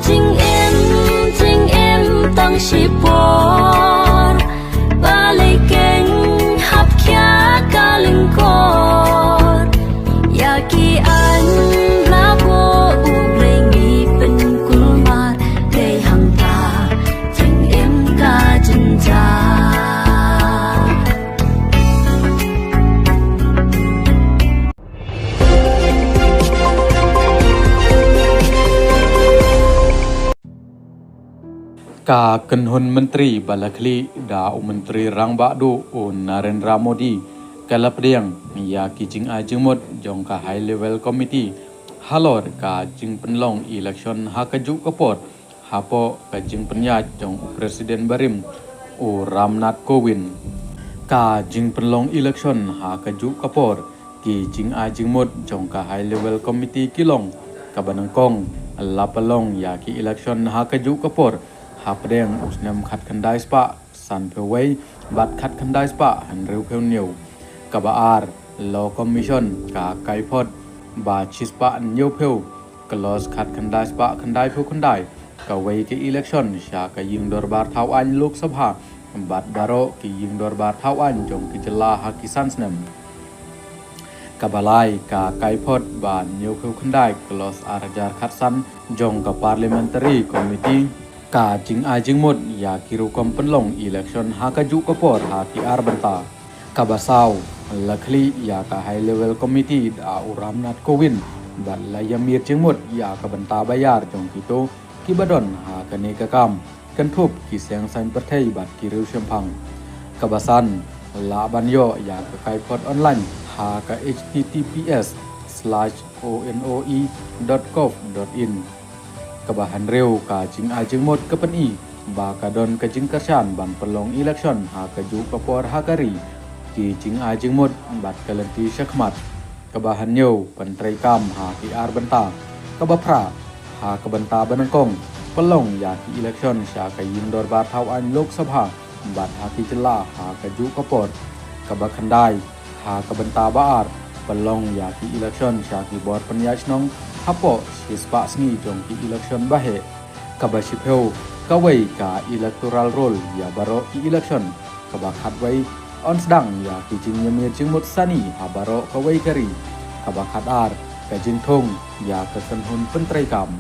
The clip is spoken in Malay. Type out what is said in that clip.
chính em tăng chỉ bỏ ba lấy kênh hấp khía cả linh cột ya kỳ anh lá vô u lấy nghi bên cung mát để hàng ta chính em cả chân cha Ka Kenhun Menteri Balakli da Menteri Rang Bakdu Narendra Modi kalapdiang ya kijing ajengmot jong ka high level committee halor ka jing penlong election hakaju kapot hapo ka jing penyat jong presiden barim Ramnath Kovind ka jing penlong election hakaju kapor ki jing ajengmot jong ka high level committee kilong ka banangkong lapalong ya ki election hakaju kapor Hapdeng usnam khat khandai spa san phewei bat khat khandai spa han reu pheu new kabaar law commission ka kaipot ba chispa new pheu klos khat khandai spa khandai pheu khandai ka wei ke election sha ka ying dorbar thau an lok sabha bat baro ki ying dorbar thau an jong ki jala ha kisan snam kabalai ka kaipot ba new pheu khandai klos arajar khat san jong ka parliamentary committee ka jing ajing mot ya kiru kom penlong election hakaju kapor haki arbanta kabasau lakhli ya ka high level committee da Ramnath Kovind ban layamir jing mot ya ka banta bayar jong kito kibadon ha kane ka kam kan thup ki seng san pathai bat kiru shempang kabasan la banyo ya ka kai pot online ha ka https:/onoe.gov.in kabahan reu ka jing ajeng mot kapan i ba kadon ka jing kersan ban pelong election ha kaju kapor hakari ki jing ajeng mot bat kalanti syakmat kabahan nyau pantrai kam ha ki arbanta kabapra ha kabanta banangkong pelong ya ki election sya ka ying dorbar thau an lok sabha bat ha ki jela ha kaju kapor kabakhandai ha kabanta baar pelong ya ki election sya ki bor penyachnong hapo sispa sni jong ki election bahe kabashipeu kawai ka electoral roll ya baro ki election kabakhat wai on sedang ya ki jing yamir jingmut sani habaro kawai kari kabakhat ar ka jing thong ya ka kanhun pentrai kam